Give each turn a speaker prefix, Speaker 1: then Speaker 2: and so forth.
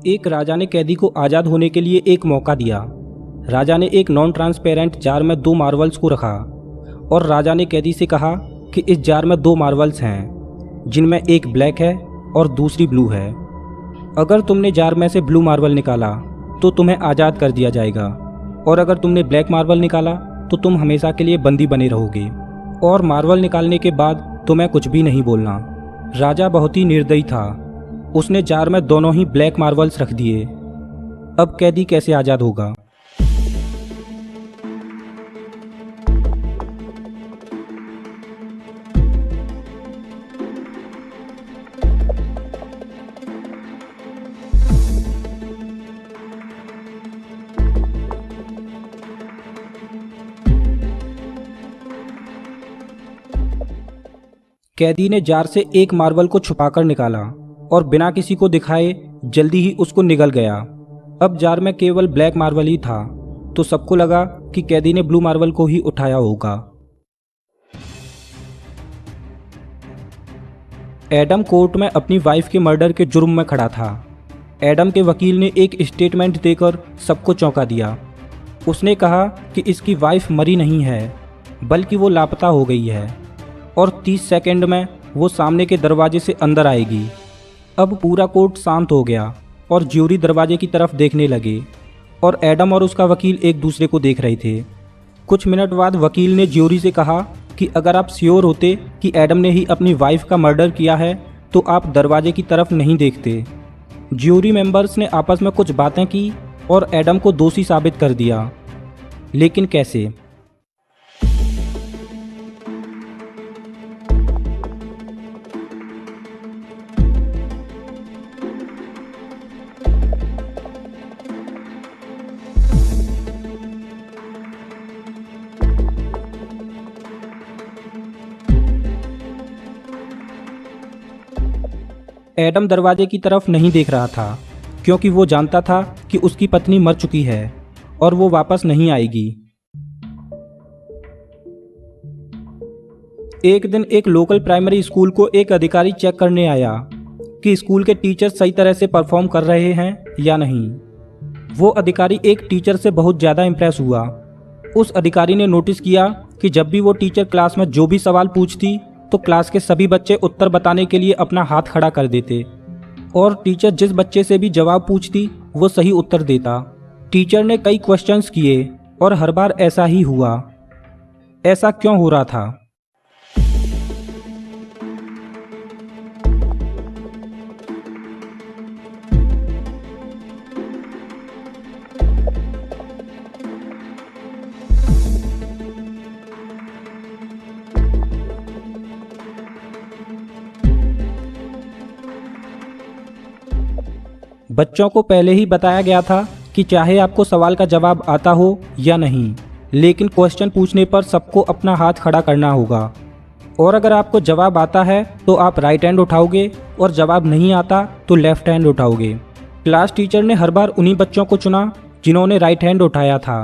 Speaker 1: एक राजा ने कैदी को आज़ाद होने के लिए एक मौका दिया। राजा ने एक नॉन ट्रांसपेरेंट जार में 2 मार्बल्स को रखा और राजा ने कैदी से कहा कि इस जार में 2 मार्बल्स हैं जिनमें एक ब्लैक है और दूसरी ब्लू है। अगर तुमने जार में से ब्लू मार्बल निकाला तो तुम्हें आज़ाद कर दिया जाएगा, और अगर तुमने ब्लैक मार्बल निकाला तो तुम हमेशा के लिए बंदी बने रहोगे, और मार्बल निकालने के बाद तुम्हें कुछ भी नहीं बोलना। राजा बहुत ही निर्दयी था। उसने जार में दोनों ही ब्लैक मार्बल्स रख दिए। अब कैदी कैसे आज़ाद होगा? कैदी ने जार से एक मार्बल को छुपाकर निकाला और बिना किसी को दिखाए जल्दी ही उसको निगल गया। अब जार में केवल ब्लैक मार्बल ही था, तो सबको लगा कि कैदी ने ब्लू मार्बल को ही उठाया होगा। एडम कोर्ट में अपनी वाइफ के मर्डर के जुर्म में खड़ा था। एडम के वकील ने एक स्टेटमेंट देकर सबको चौंका दिया। उसने कहा कि इसकी वाइफ मरी नहीं है, बल्कि वो लापता हो गई है और 30 सेकंड में वो सामने के दरवाजे से अंदर आएगी। अब पूरा कोर्ट शांत हो गया और ज्यूरी दरवाजे की तरफ देखने लगे और एडम और उसका वकील एक दूसरे को देख रहे थे। कुछ मिनट बाद वकील ने ज्यूरी से कहा कि अगर आप श्योर होते कि एडम ने ही अपनी वाइफ का मर्डर किया है तो आप दरवाजे की तरफ नहीं देखते। ज्यूरी मेंबर्स ने आपस में कुछ बातें की और एडम को दोषी साबित कर दिया, लेकिन कैसे? एडम दरवाजे की तरफ नहीं देख रहा था क्योंकि वो जानता था कि उसकी पत्नी मर चुकी है और वो वापस नहीं आएगी। एक दिन एक लोकल प्राइमरी स्कूल को एक अधिकारी चेक करने आया कि स्कूल के टीचर सही तरह से परफॉर्म कर रहे हैं या नहीं। वो अधिकारी एक टीचर से बहुत ज़्यादा इम्प्रेस हुआ। उस अधिकारी ने नोटिस किया कि जब भी वो टीचर क्लास में जो भी सवाल पूछती तो क्लास के सभी बच्चे उत्तर बताने के लिए अपना हाथ खड़ा कर देते, और टीचर जिस बच्चे से भी जवाब पूछती वो सही उत्तर देता। टीचर ने कई क्वेश्चंस किए और हर बार ऐसा ही हुआ। ऐसा क्यों हो रहा था? बच्चों को पहले ही बताया गया था कि चाहे आपको सवाल का जवाब आता हो या नहीं, लेकिन क्वेश्चन पूछने पर सबको अपना हाथ खड़ा करना होगा, और अगर आपको जवाब आता है तो आप राइट हैंड उठाओगे और जवाब नहीं आता तो लेफ्ट हैंड उठाओगे। क्लास टीचर ने हर बार उन्हीं बच्चों को चुना जिन्होंने राइट हैंड उठाया था।